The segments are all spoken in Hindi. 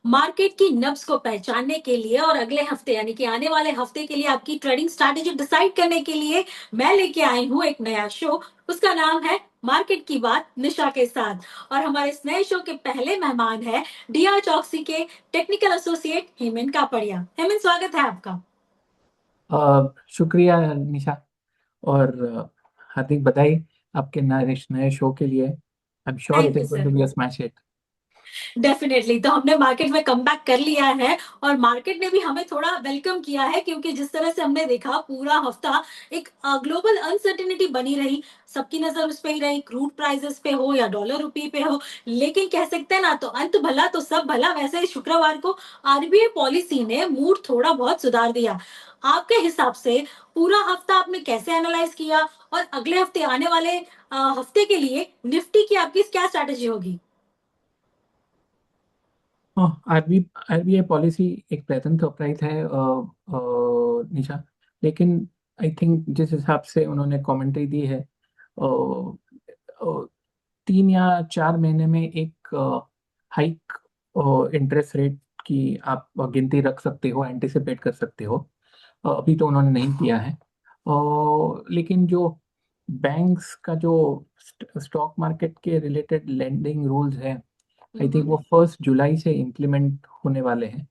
मार्केट की नब्ज को पहचानने के लिए और अगले हफ्ते यानी कि आने वाले हफ्ते के लिए आपकी ट्रेडिंग स्ट्रैटेजी डिसाइड करने के लिए मैं लेके आई हूँ एक नया शो। उसका नाम है मार्केट की बात निशा के साथ। और हमारे इस नए शो के पहले मेहमान है डीआर चौकसी के टेक्निकल एसोसिएट हेमंत कापड़िया। हेमंत, स्वागत है आपका। शुक्रिया निशा। और हार्दिक बधाई आपके नए नए शो के लिए। I am sure it thank you is going sir. To be a smash hit. Definitely तो हमने मार्केट में कमबैक कर लिया है और मार्केट ने भी हमें थोड़ा वेलकम किया है, क्योंकि जिस तरह से हमने देखा पूरा हफ्ता एक ग्लोबल अनसर्टिनिटी बनी रही। सबकी नजर उस पे ही रही, क्रूड प्राइसेस पे हो या डॉलर रुपी पे हो। लेकिन कह सकते हैं ना, तो अंत भला तो सब भला। वैसे ही शुक्रवार को आरबीआई पॉलिसी ने मूड थोड़ा बहुत सुधार दिया। आपके हिसाब से पूरा हफ्ता आपने कैसे एनालाइज किया, और अगले हफ्ते आने वाले हफ्ते के लिए निफ्टी की आपकी क्या स्ट्रैटेजी होगी? आरबी आरबीआई पॉलिसी एक प्लेजेंट सरप्राइज है निशा। लेकिन आई थिंक जिस हिसाब से उन्होंने कमेंट्री दी है, 3 या 4 महीने में एक हाइक इंटरेस्ट रेट की आप गिनती रख सकते हो, एंटिसिपेट कर सकते हो। अभी तो उन्होंने नहीं किया है। लेकिन जो बैंक्स का जो स्टॉक मार्केट के रिलेटेड लेंडिंग रूल्स हैं, आई थिंक वो 1 जुलाई से इम्प्लीमेंट होने वाले हैं।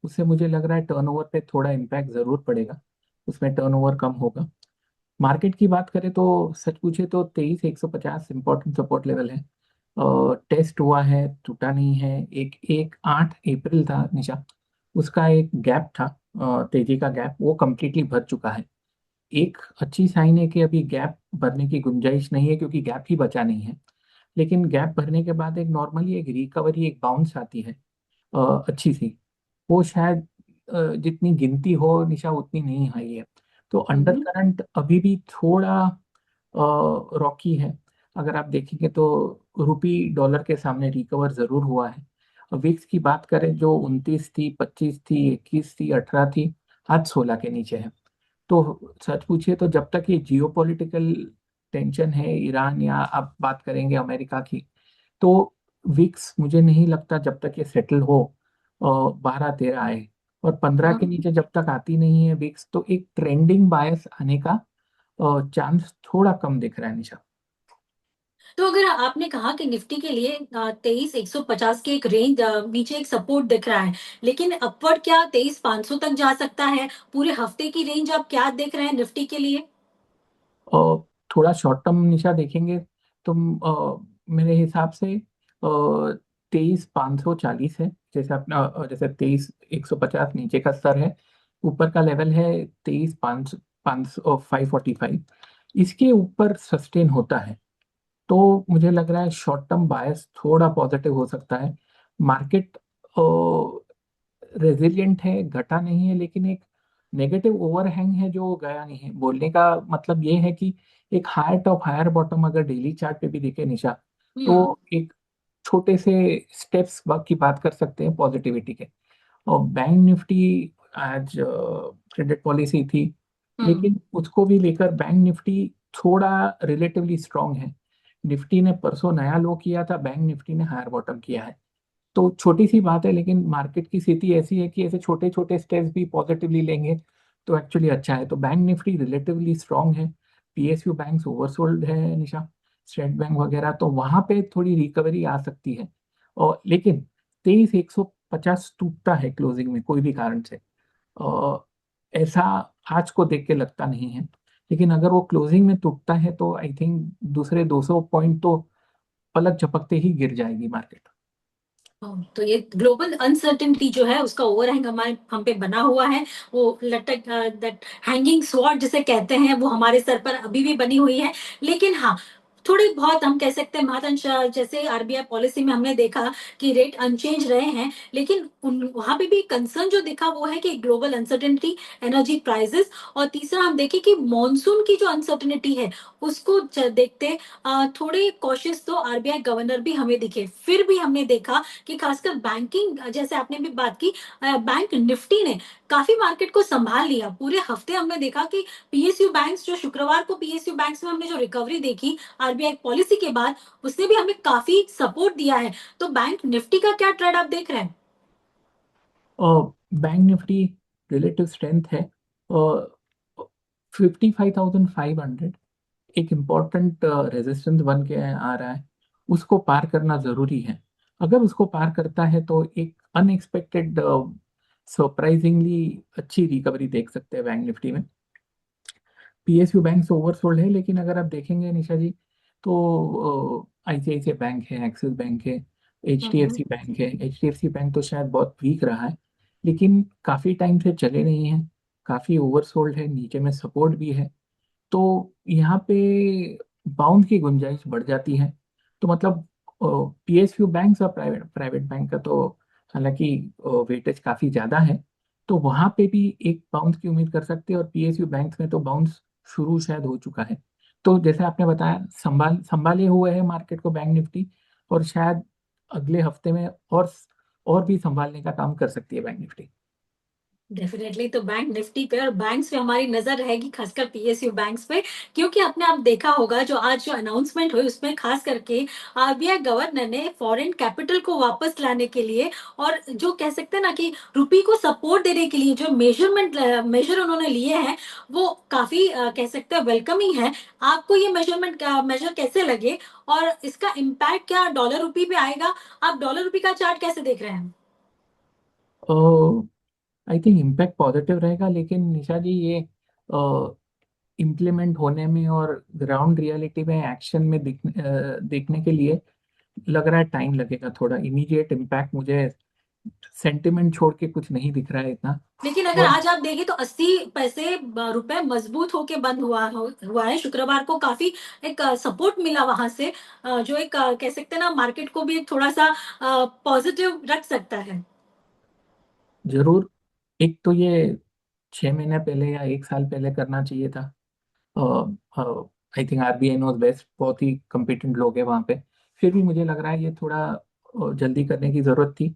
उससे मुझे लग रहा है टर्नओवर पे थोड़ा इम्पैक्ट ज़रूर पड़ेगा, उसमें टर्नओवर कम होगा। मार्केट की बात करें तो सच पूछे तो 23,150 इम्पोर्टेंट सपोर्ट लेवल है। टेस्ट हुआ है, टूटा नहीं है। एक एक 8 अप्रैल था निशा, उसका एक गैप था, तेजी का गैप, वो कंप्लीटली भर चुका है। एक अच्छी साइन है कि अभी गैप भरने की गुंजाइश नहीं है, क्योंकि गैप ही बचा नहीं है। लेकिन गैप भरने के बाद एक नॉर्मली एक रिकवरी, एक बाउंस आती है अच्छी सी। वो शायद जितनी गिनती हो निशा उतनी नहीं आई है। तो अंडर हम्म। करंट अभी भी थोड़ा रॉकी है। अगर आप देखेंगे तो रुपी डॉलर के सामने रिकवर जरूर हुआ है। विक्स की बात करें, जो 29 थी, 25 थी, 21 थी, 18 थी, आज 16 के नीचे है। तो सच पूछिए तो जब तक ये जियोपॉलिटिकल टेंशन है, ईरान या आप बात करेंगे अमेरिका की, तो विक्स मुझे नहीं लगता जब तक ये सेटल हो 12-13 आए। और 15 के हम्म। नीचे जब तक आती नहीं है विक्स, तो एक ट्रेंडिंग बायस आने का चांस थोड़ा कम दिख रहा है निशा। तो अगर आपने कहा कि निफ्टी के लिए 23,150 की एक रेंज, नीचे एक सपोर्ट दिख रहा है, लेकिन अपवर्ड क्या 23,500 तक जा सकता है? पूरे हफ्ते की रेंज आप क्या देख रहे हैं निफ्टी के लिए? और थोड़ा शॉर्ट टर्म निशा देखेंगे तो मेरे हिसाब से 23,540 है। जैसे अपना जैसे 23,150 नीचे का स्तर है, ऊपर का लेवल है 23,500, 545। इसके ऊपर सस्टेन होता है तो मुझे लग रहा है शॉर्ट टर्म बायस थोड़ा पॉजिटिव हो सकता है। मार्केट रेजिलिएंट है, घटा नहीं है, लेकिन एक नेगेटिव ओवरहैंग है जो गया नहीं है। बोलने का मतलब ये है कि एक हायर टॉप हायर बॉटम अगर डेली चार्ट पे भी दिखे निशा, तो हम्म। एक छोटे से स्टेप्स की बात कर सकते हैं पॉजिटिविटी के। और बैंक निफ्टी आज क्रेडिट पॉलिसी थी, हम्म। लेकिन उसको भी लेकर बैंक निफ्टी थोड़ा रिलेटिवली स्ट्रांग है। निफ्टी ने परसों नया लो किया था, बैंक निफ्टी ने हायर बॉटम किया है। तो छोटी सी बात है, लेकिन मार्केट की स्थिति ऐसी है कि ऐसे छोटे छोटे स्टेप्स भी पॉजिटिवली लेंगे तो एक्चुअली अच्छा है। तो बैंक निफ्टी रिलेटिवली स्ट्रांग है। पीएसयू बैंक्स ओवरसोल्ड है निशा, स्टेट बैंक वगैरह, तो वहां पे थोड़ी रिकवरी आ सकती है। और लेकिन 23,150 टूटता है क्लोजिंग में कोई भी कारण से, ऐसा आज को देख के लगता नहीं है। लेकिन अगर वो क्लोजिंग में टूटता है तो आई थिंक दूसरे 200 पॉइंट तो पलक झपकते ही गिर जाएगी मार्केट। तो ये ग्लोबल अनसर्टेनिटी जो है उसका ओवरहैंग हमारे हम पे बना हुआ है। वो लटक दैट हैंगिंग स्वॉर्ड जिसे कहते हैं, वो हमारे सर पर अभी भी बनी हुई है। लेकिन हाँ, थोड़ी बहुत हम कह सकते हैं महत्वंश, जैसे आरबीआई पॉलिसी में हमने देखा कि रेट अनचेंज रहे हैं, लेकिन उन वहां पे भी कंसर्न जो दिखा वो है कि ग्लोबल अनसर्टेनिटी, एनर्जी प्राइसेस, और तीसरा हम देखें कि मॉनसून की जो अनसर्टेनिटी है उसको देखते थोड़े कॉशियस तो आरबीआई गवर्नर भी हमें दिखे। फिर भी हमने देखा कि खासकर बैंकिंग, जैसे आपने भी बात की, बैंक निफ्टी ने काफी मार्केट को संभाल लिया। पूरे हफ्ते हमने देखा कि पीएसयू बैंक्स, जो शुक्रवार को पीएसयू बैंक्स में हमने जो रिकवरी देखी आरबीआई पॉलिसी के बाद, उसने भी हमें काफी सपोर्ट दिया है। तो बैंक निफ्टी का क्या ट्रेंड आप देख रहे हैं? बैंक निफ्टी रिलेटिव स्ट्रेंथ है 55,500, एक इम्पोर्टेंट रेजिस्टेंस बन के आ रहा है। उसको पार करना जरूरी है। अगर उसको पार करता है तो एक अनएक्सपेक्टेड सरप्राइजिंगली अच्छी रिकवरी देख सकते हैं बैंक निफ्टी में। पीएसयू बैंक से ओवरसोल्ड है, लेकिन अगर आप देखेंगे निशा जी तो आईसीआईसीआई बैंक है, एक्सिस बैंक है, H D F hmm. C bank है। H D F C bank तो शायद बहुत वीक रहा है, लेकिन काफ़ी टाइम से चले नहीं है, काफ़ी ओवरसोल्ड है, नीचे में सपोर्ट भी है। तो यहाँ पे बाउंस की गुंजाइश बढ़ जाती है। तो मतलब पीएसयू बैंक और प्राइवेट प्राइवेट बैंक का तो हालांकि वेटेज काफ़ी ज़्यादा है, तो वहाँ पे भी एक बाउंस की उम्मीद कर सकते हैं। और पीएसयू बैंक में तो बाउंस शुरू शायद हो चुका है। तो जैसे आपने बताया, संभाले हुए है मार्केट को बैंक निफ्टी, और शायद अगले हफ्ते में और भी संभालने का काम कर सकती है बैंक निफ्टी। डेफिनेटली, तो बैंक निफ्टी पे और बैंक्स पे हमारी नजर रहेगी, खासकर पीएसयू बैंक्स पे। क्योंकि आपने आप देखा होगा जो आज जो अनाउंसमेंट हुई उसमें खास करके आरबीआई गवर्नर ने फॉरेन कैपिटल को वापस लाने के लिए और जो कह सकते हैं ना कि रुपी को सपोर्ट देने के लिए जो मेजर उन्होंने लिए हैं वो काफी कह सकते हैं वेलकमिंग है। आपको ये मेजर कैसे लगे और इसका इम्पैक्ट क्या डॉलर रुपी पे आएगा? आप डॉलर रुपी का चार्ट कैसे देख रहे हैं? आई थिंक इम्पैक्ट पॉजिटिव रहेगा, लेकिन निशा जी ये इम्प्लीमेंट होने में और ग्राउंड रियलिटी में एक्शन में देखने के लिए लग रहा है टाइम लगेगा थोड़ा। इमीडिएट इम्पैक्ट मुझे सेंटिमेंट छोड़ के कुछ नहीं दिख रहा है इतना। लेकिन अगर और आज आप देखें तो 80 पैसे रुपए मजबूत होके बंद हुआ है शुक्रवार को। काफी एक सपोर्ट मिला वहां से, जो एक कह सकते हैं ना मार्केट को भी एक थोड़ा सा पॉजिटिव रख सकता है। जरूर, एक तो ये 6 महीने पहले या एक साल पहले करना चाहिए था। I think RBI knows best, बहुत ही कम्पिटेंट लोग हैं वहाँ पे। फिर भी मुझे लग रहा है ये थोड़ा जल्दी करने की ज़रूरत थी।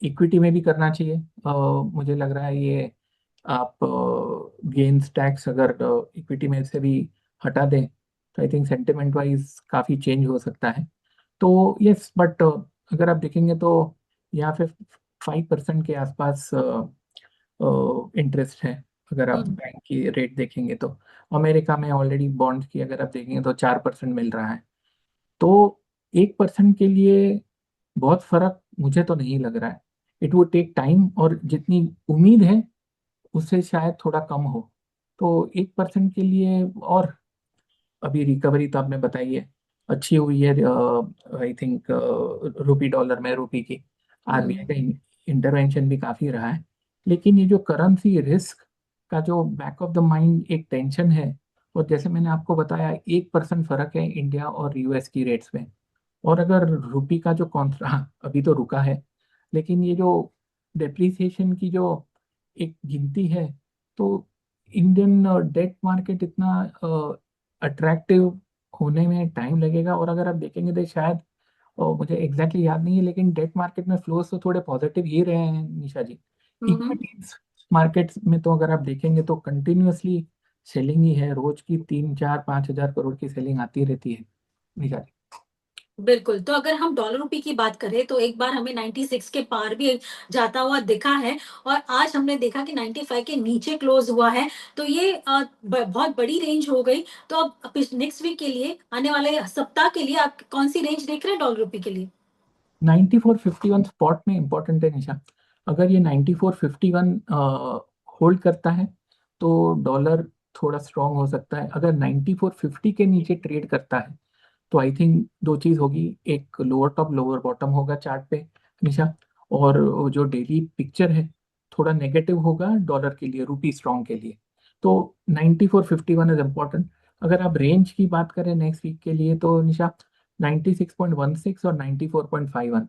इक्विटी में भी करना चाहिए। मुझे लग रहा है ये आप गेन्स टैक्स अगर इक्विटी में से भी हटा दें तो आई थिंक सेंटिमेंट वाइज काफ़ी चेंज हो सकता है। तो यस, बट अगर आप देखेंगे तो यहाँ पे 5% के आसपास इंटरेस्ट है। अगर आप हम्म। बैंक की रेट देखेंगे तो अमेरिका में ऑलरेडी बॉन्ड की अगर आप देखेंगे तो 4% मिल रहा है। तो 1% के लिए बहुत फर्क मुझे तो नहीं लग रहा है। इट वुड टेक टाइम, और जितनी उम्मीद है उससे शायद थोड़ा कम हो। तो 1% के लिए, और अभी रिकवरी तो आपने बताई है, अच्छी हुई है। आई थिंक रुपी डॉलर में रुपी की आरबीआई हम्म। का इंटरवेंशन भी काफ़ी रहा है। लेकिन ये जो करेंसी रिस्क का जो बैक ऑफ द माइंड एक टेंशन है, और जैसे मैंने आपको बताया 1% फर्क है इंडिया और यूएस की रेट्स में। और अगर रुपी का जो कॉन्ट्रा, हाँ, अभी तो रुका है, लेकिन ये जो डेप्रिसिएशन की जो एक गिनती है, तो इंडियन डेट मार्केट इतना अट्रैक्टिव होने में टाइम लगेगा। और अगर आप देखेंगे तो शायद मुझे एग्जैक्टली याद नहीं है, लेकिन डेट मार्केट में फ्लोज तो थोड़े पॉजिटिव ही रहे हैं निशा जी। हम्म। इक्विटीज मार्केट में तो अगर आप देखेंगे तो कंटिन्यूअसली सेलिंग ही है, रोज की 3, 4, 5 हज़ार करोड़ की सेलिंग आती रहती है निशा जी। बिल्कुल, तो अगर हम डॉलर रुपए की बात करें तो एक बार हमें 96 के पार भी जाता हुआ दिखा है और आज हमने देखा कि 95 के नीचे क्लोज हुआ है। तो ये बहुत बड़ी रेंज हो गई। तो अब नेक्स्ट वीक के लिए, आने वाले सप्ताह के लिए आप कौन सी रेंज देख रहे हैं डॉलर रुपए के लिए? 94.51 स्पॉट में इंपॉर्टेंट है निशा। अगर ये 94.51 होल्ड करता है तो डॉलर थोड़ा स्ट्रांग हो सकता है। अगर 94.50 के नीचे ट्रेड करता है तो आई थिंक दो चीज होगी, एक लोअर टॉप लोअर बॉटम होगा चार्ट पे निशा, और वो जो डेली पिक्चर है थोड़ा नेगेटिव होगा डॉलर के लिए, रूपी स्ट्रांग के लिए। तो 94.51 इज इम्पोर्टेंट। अगर आप रेंज की बात करें नेक्स्ट वीक के लिए तो निशा 96.16 और 94.51,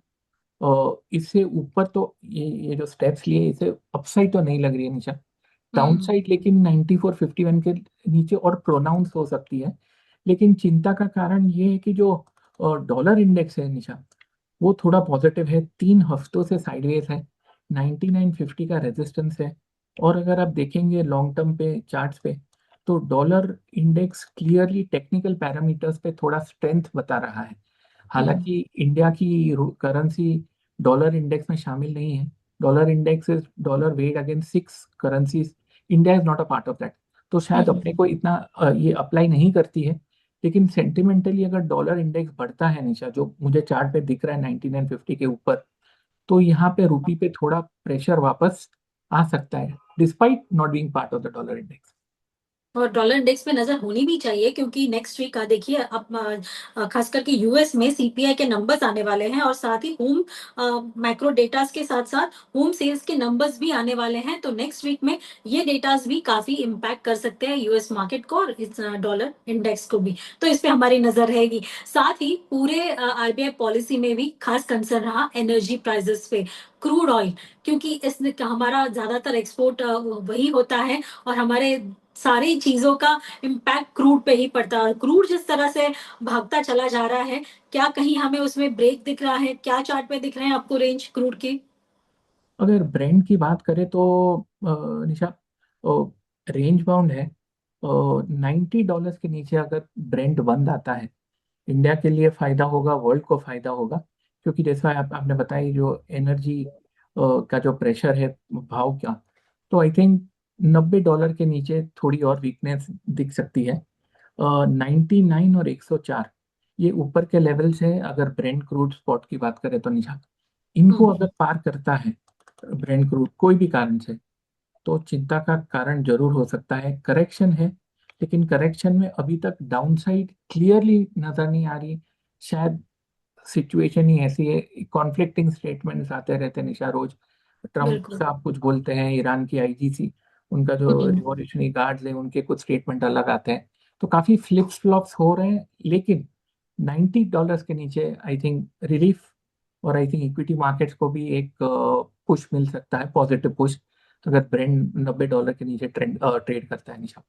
इससे ऊपर तो ये जो स्टेप्स लिए इसे अपसाइड तो नहीं लग रही है निशा, डाउन हम्म। साइड लेकिन 94.51 के नीचे और प्रोनाउंस हो सकती है। लेकिन चिंता का कारण ये है कि जो डॉलर इंडेक्स है निशा, वो थोड़ा पॉजिटिव है, 3 हफ्तों से साइडवेज है। 99.50 का रेजिस्टेंस है। और अगर आप देखेंगे लॉन्ग टर्म पे चार्ट्स पे तो dollar index clearly technical parameters पे थोड़ा स्ट्रेंथ बता रहा है। हम्म। हालांकि इंडिया की करेंसी डॉलर इंडेक्स में शामिल नहीं है, dollar index is dollar weight against 6 currencies, India is not a part of that. तो शायद हम्म। अपने को इतना ये अप्लाई नहीं करती है। लेकिन सेंटिमेंटली अगर डॉलर इंडेक्स बढ़ता है निशा, जो मुझे चार्ट पे दिख रहा है 9950 के ऊपर, तो यहाँ पे रुपी पे थोड़ा प्रेशर वापस आ सकता है, despite not being part of the dollar index. और डॉलर इंडेक्स पे नजर होनी भी चाहिए, क्योंकि नेक्स्ट वीक का देखिए, अब खास करके यूएस में सीपीआई के नंबर्स आने वाले हैं, और साथ ही होम मैक्रो डेटास के साथ साथ होम सेल्स के नंबर्स भी आने वाले हैं। तो नेक्स्ट वीक में ये डेटास भी काफी इम्पैक्ट कर सकते हैं यूएस मार्केट को और इस डॉलर इंडेक्स को भी। तो इस पे हमारी नजर रहेगी। साथ ही पूरे आरबीआई पॉलिसी में भी खास कंसर्न रहा एनर्जी प्राइसेस पे, क्रूड ऑयल, क्योंकि इस हमारा ज्यादातर एक्सपोर्ट वही होता है, और हमारे सारी चीजों का इम्पैक्ट क्रूड पे ही पड़ता है। क्रूड जिस तरह से भागता चला जा रहा है, क्या कहीं हमें उसमें ब्रेक दिख रहा है? क्या चार्ट पे दिख रहे हैं आपको रेंज क्रूड के? अगर ब्रांड की बात करें तो निशा, रेंज बाउंड है। $90 के नीचे अगर ब्रेंट बंद आता है, इंडिया के लिए फायदा होगा, वर्ल्ड को फायदा होगा। क्योंकि जैसा आपने बताया, जो एनर्जी का जो प्रेशर है भाव का, तो आई थिंक $90 के नीचे थोड़ी और वीकनेस दिख सकती है। 99 और 104, ये ऊपर के लेवल्स है अगर ब्रेंट क्रूड स्पॉट की बात करें तो निशा। इनको हम्म। अगर पार करता है ब्रेंट क्रूड कोई भी कारण से, तो चिंता का कारण जरूर हो सकता है। करेक्शन है, लेकिन करेक्शन में अभी तक डाउनसाइड क्लियरली नजर नहीं आ रही। शायद सिचुएशन ही ऐसी है, कॉन्फ्लिक्टिंग स्टेटमेंट्स आते रहते हैं निशा रोज। ट्रम्प बिल्कुल। साहब कुछ बोलते हैं, ईरान की आईजीसी, उनका जो हम्म। रिवॉल्यूशनरी गार्ड्स है, उनके कुछ स्टेटमेंट अलग आते हैं। तो काफी फ्लिप्स फ्लॉप्स हो रहे हैं, लेकिन $90 के नीचे आई थिंक रिलीफ, और आई थिंक इक्विटी मार्केट्स को भी एक पुश मिल सकता है, पॉजिटिव पुश, अगर ब्रेंड $90 के नीचे ट्रेड करता है निशा।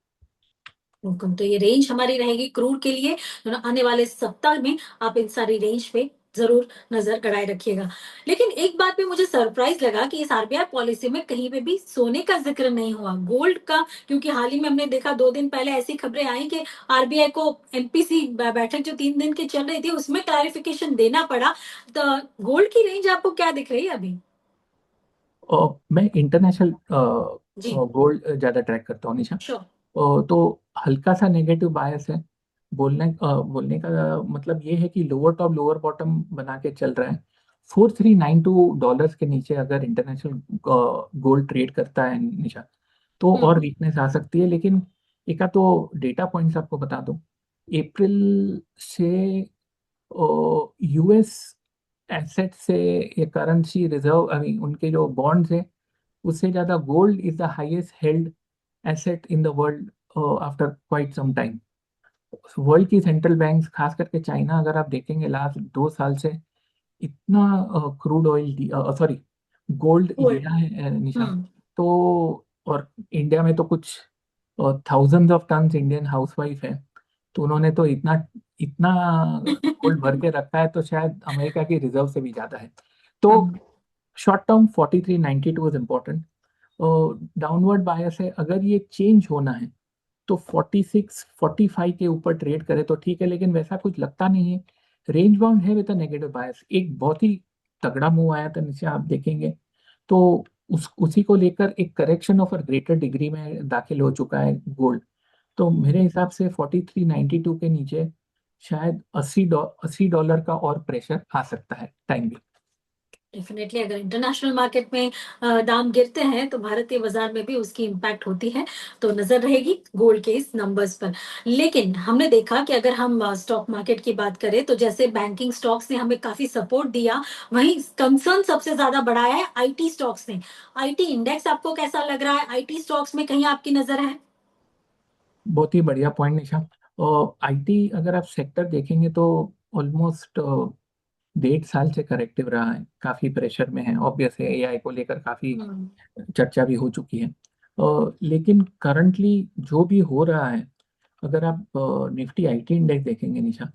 बिल्कुल। तो ये रेंज हमारी रहेगी क्रूड के लिए। तो आने वाले सप्ताह में आप इन सारी रेंज पे जरूर नजर गड़ाए रखिएगा। लेकिन एक बात पे मुझे सरप्राइज लगा कि इस आरबीआई पॉलिसी में कहीं पे भी सोने का जिक्र नहीं हुआ, गोल्ड का। क्योंकि हाल ही में हमने देखा, 2 दिन पहले ऐसी खबरें आई कि आरबीआई को एमपीसी बैठक जो 3 दिन की चल रही थी, उसमें क्लैरिफिकेशन देना पड़ा। तो गोल्ड की रेंज आपको क्या दिख रही है अभी? मैं इंटरनेशनल जी। गोल्ड ज़्यादा ट्रैक करता हूँ निशा। श्योर। तो हल्का सा नेगेटिव बायस है। बोलने का मतलब ये है कि लोअर टॉप लोअर बॉटम बना के चल रहा है। $4392 के नीचे अगर इंटरनेशनल गोल्ड ट्रेड करता है निशा, तो और हम्म। वीकनेस आ सकती है। लेकिन एक तो डेटा पॉइंट्स आपको बता दूं, अप्रैल से यूएस एसेट से, ये करेंसी रिजर्व, आई मीन उनके जो बॉन्ड्स है, उससे ज़्यादा gold is the highest held asset in the world after quite some time. World की सेंट्रल बैंक्स, खास करके चाइना, अगर आप देखेंगे लास्ट 2 साल से इतना crude oil, sorry, gold gold. लिया है निशा। हम्म। तो और इंडिया में तो कुछ thousands of tons Indian housewife है, तो उन्होंने तो इतना इतना गोल्ड भर के रखा है, तो शायद अमेरिका की रिजर्व से भी ज्यादा है। तो hmm. Short term 4392 is important. Downward bias है, अगर ये चेंज होना है तो 46 45 के ऊपर ट्रेड करे तो ठीक है, लेकिन वैसा कुछ लगता नहीं है। रेंज बाउंड है विद नेगेटिव बायस। एक बहुत ही तगड़ा मूव आया था नीचे, आप देखेंगे तो उसी को लेकर एक correction of a greater degree में दाखिल हो चुका है गोल्ड। तो मेरे हिसाब से 4392 के नीचे शायद $80 का और प्रेशर आ सकता है टाइम भी। डेफिनेटली अगर इंटरनेशनल मार्केट में दाम गिरते हैं, तो भारतीय बाजार में भी उसकी इम्पैक्ट होती है। तो नजर रहेगी गोल्ड के इस नंबर्स पर। लेकिन हमने देखा कि अगर हम स्टॉक मार्केट की बात करें, तो जैसे बैंकिंग स्टॉक्स ने हमें काफी सपोर्ट दिया, वहीं कंसर्न सबसे ज्यादा बढ़ाया है आईटी स्टॉक्स ने। आईटी इंडेक्स आपको कैसा लग रहा है? आईटी स्टॉक्स में कहीं आपकी नजर है? बहुत ही बढ़िया पॉइंट निशा। आईटी अगर आप सेक्टर देखेंगे तो ऑलमोस्ट 1.5 साल से करेक्टिव रहा है, काफी प्रेशर में है। ऑब्वियस है, एआई को लेकर काफी हम्म। चर्चा भी हो चुकी है। लेकिन करंटली जो भी हो रहा है, अगर आप निफ्टी आईटी इंडेक्स देखेंगे निशा,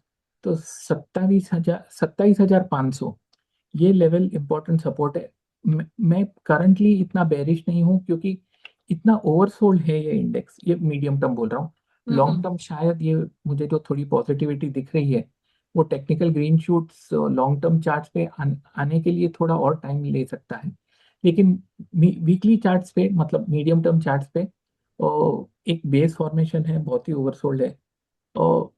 तो 27,500 ये लेवल इंपॉर्टेंट सपोर्ट है। मैं करंटली इतना बेरिश नहीं हूँ, क्योंकि इतना ओवरसोल्ड है ये इंडेक्स। ये मीडियम टर्म बोल रहा हूँ। लॉन्ग हम्म। टर्म शायद ये, मुझे जो थोड़ी पॉजिटिविटी दिख रही है, वो technical green shoots long term charts पे आने के लिए थोड़ा और टाइम ले सकता है। लेकिन वीकली चार्ट्स पे, मतलब मीडियम टर्म चार्ट्स पे एक बेस फॉर्मेशन है, बहुत ही ओवरसोल्ड है। और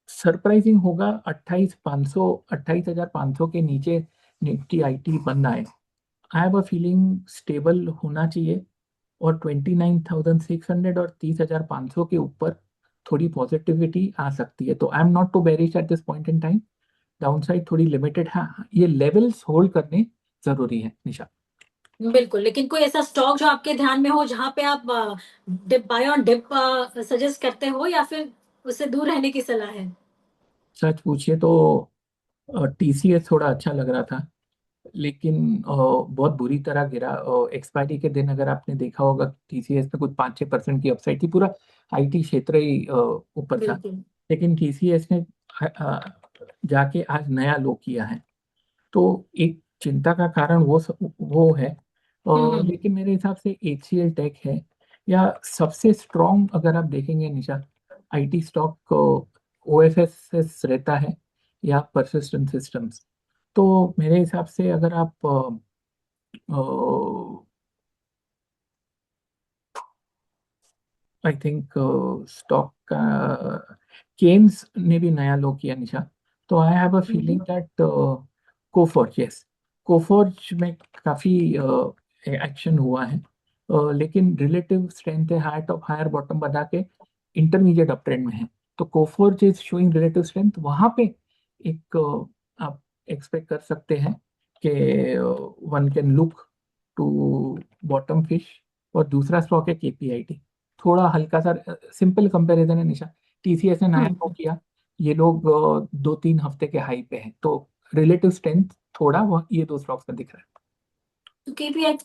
सरप्राइजिंग होगा 28,500, 28,500 के नीचे निफ्टी आईटी बंद आए। आई हैव अ फीलिंग स्टेबल होना चाहिए, और 29,600 और 30,500 के ऊपर थोड़ी पॉजिटिविटी आ सकती है। तो I am not too bearish at this point in time. Downside थोड़ी लिमिटेड है, ये लेवल्स होल्ड करने जरूरी है निशा। बिल्कुल, लेकिन कोई ऐसा स्टॉक जो आपके ध्यान में हो जहां पे आप dip buy on dip suggest करते हो, या फिर उससे दूर रहने की सलाह है? सच पूछिए तो टीसीएस थोड़ा अच्छा लग रहा था, लेकिन बहुत बुरी तरह गिरा। एक्सपायरी के दिन अगर आपने देखा होगा, टीसीएस में कुछ 5-6% की अपसाइड थी, पूरा आईटी क्षेत्र ही ऊपर था। बिल्कुल। लेकिन टीसीएस ने जाके आज नया लो किया है। तो एक चिंता का कारण वो है। हम्म। लेकिन मेरे हिसाब से एचसीएल टेक है, या सबसे स्ट्रॉन्ग अगर आप देखेंगे निशा, आईटी स्टॉक ओएफएस रहता है, या परसिस्टेंट सिस्टम्स। तो मेरे हिसाब से अगर आप आई थिंक स्टॉक का, केन्स ने भी नया लो किया निशा। तो I have a feeling that Coforge, yes, Coforge में काफी एक्शन हुआ है। लेकिन रिलेटिव स्ट्रेंथ है, हायर टॉप हायर बॉटम बना के इंटरमीडिएट अप ट्रेंड में है। तो Coforge is showing relative strength, वहां पे एक आप एक्सपेक्ट कर सकते हैं कि one can look to bottom fish. और दूसरा स्टॉक है केपीआईटी। थोड़ा हल्का सा सिंपल कंपैरिजन है निशा, टीसीएस ने नया लो हम्म। किया, ये लोग 2-3 हफ्ते के हाई पे हैं, तो रिलेटिव स्ट्रेंथ थोड़ा वो ये दो स्टॉक्स का दिख रहा है। तो केपीआई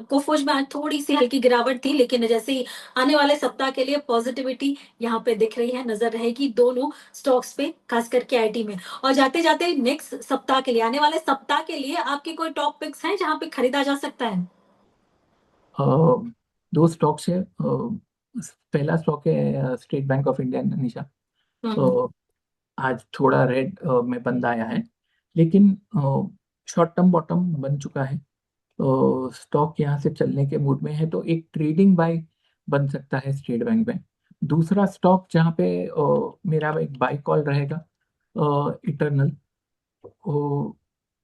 कोफोज में आज थोड़ी सी हल्की गिरावट थी, लेकिन जैसे ही आने वाले सप्ताह के लिए पॉजिटिविटी यहाँ पे दिख रही है, नजर रहेगी दोनों स्टॉक्स पे, खास करके आईटी में। और जाते जाते नेक्स्ट सप्ताह के लिए, आने वाले सप्ताह के लिए आपके कोई टॉप पिक्स हैं जहाँ पे खरीदा जा सकता है? अ, दो स्टॉक्स है। पहला स्टॉक है स्टेट बैंक ऑफ इंडिया निशा। हम्म। आज थोड़ा रेड में बंद आया है, लेकिन शॉर्ट टर्म बॉटम बन चुका है। स्टॉक यहाँ से चलने के मूड में है, तो एक ट्रेडिंग बाय बन सकता है स्टेट बैंक में। दूसरा स्टॉक जहाँ पे मेरा एक बाय कॉल रहेगा, इटर्नल।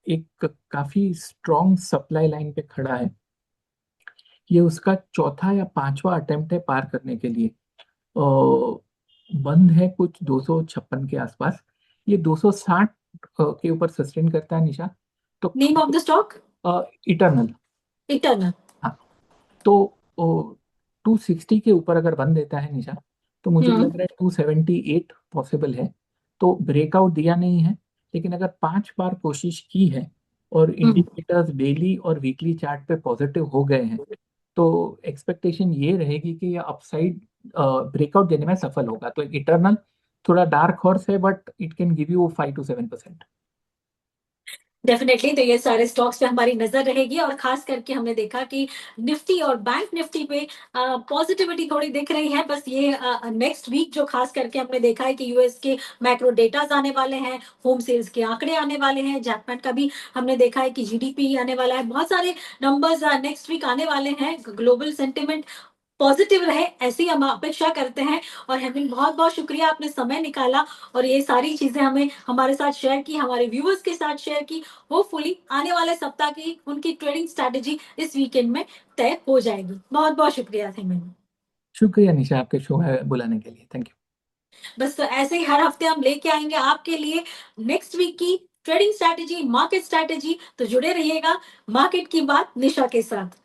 एक काफी स्ट्रॉन्ग सप्लाई लाइन पे खड़ा है। ये उसका चौथा या पांचवा अटेम्प्ट है पार करने के लिए। बंद है कुछ 256 के आसपास, ये 260 के ऊपर सस्टेन करता है निशा। तो name of the stock? Eternal. Eternal. हाँ, तो 260 के ऊपर अगर बन देता है निशा, तो मुझे हम्म। लग रहा है 278 पॉसिबल है। तो ब्रेकआउट दिया नहीं है, लेकिन अगर 5 बार कोशिश की है और हम्म। इंडिकेटर्स डेली और वीकली चार्ट पे पॉजिटिव हो गए हैं, तो एक्सपेक्टेशन ये रहेगी कि ये अपसाइड ब्रेकआउट देने में सफल होगा। तो इटर्नल थोड़ा डार्क हॉर्स है, but it can give you 5 to 7%। Definitely, तो ये सारे स्टॉक्स पे हमारी नजर रहेगी, और खास करके हमने देखा कि निफ्टी और बैंक निफ्टी पे पॉजिटिविटी थोड़ी दिख रही है। बस ये नेक्स्ट वीक जो खास करके हमने देखा है कि यूएस के मैक्रो डेटाज आने वाले हैं, होम सेल्स के आंकड़े आने वाले हैं, जापान का भी हमने देखा है कि जीडीपी आने वाला है, बहुत सारे नंबर्स नेक्स्ट वीक आने वाले हैं। ग्लोबल सेंटिमेंट पॉजिटिव रहे, ऐसी हम अपेक्षा करते हैं। और हेमिंग, बहुत बहुत शुक्रिया, आपने समय निकाला और ये सारी चीजें हमें हमारे साथ शेयर की, हमारे व्यूअर्स के साथ शेयर की। होपफुली आने वाले सप्ताह की उनकी ट्रेडिंग स्ट्रैटेजी इस वीकेंड में तय हो जाएगी। बहुत बहुत शुक्रिया हेमिंग। शुक्रिया निशा, आपके शो में बुलाने के लिए, थैंक यू। बस तो ऐसे ही हर हफ्ते हम लेके आएंगे आपके लिए नेक्स्ट वीक की ट्रेडिंग स्ट्रैटेजी, मार्केट स्ट्रैटेजी। तो जुड़े रहिएगा मार्केट की बात निशा के साथ।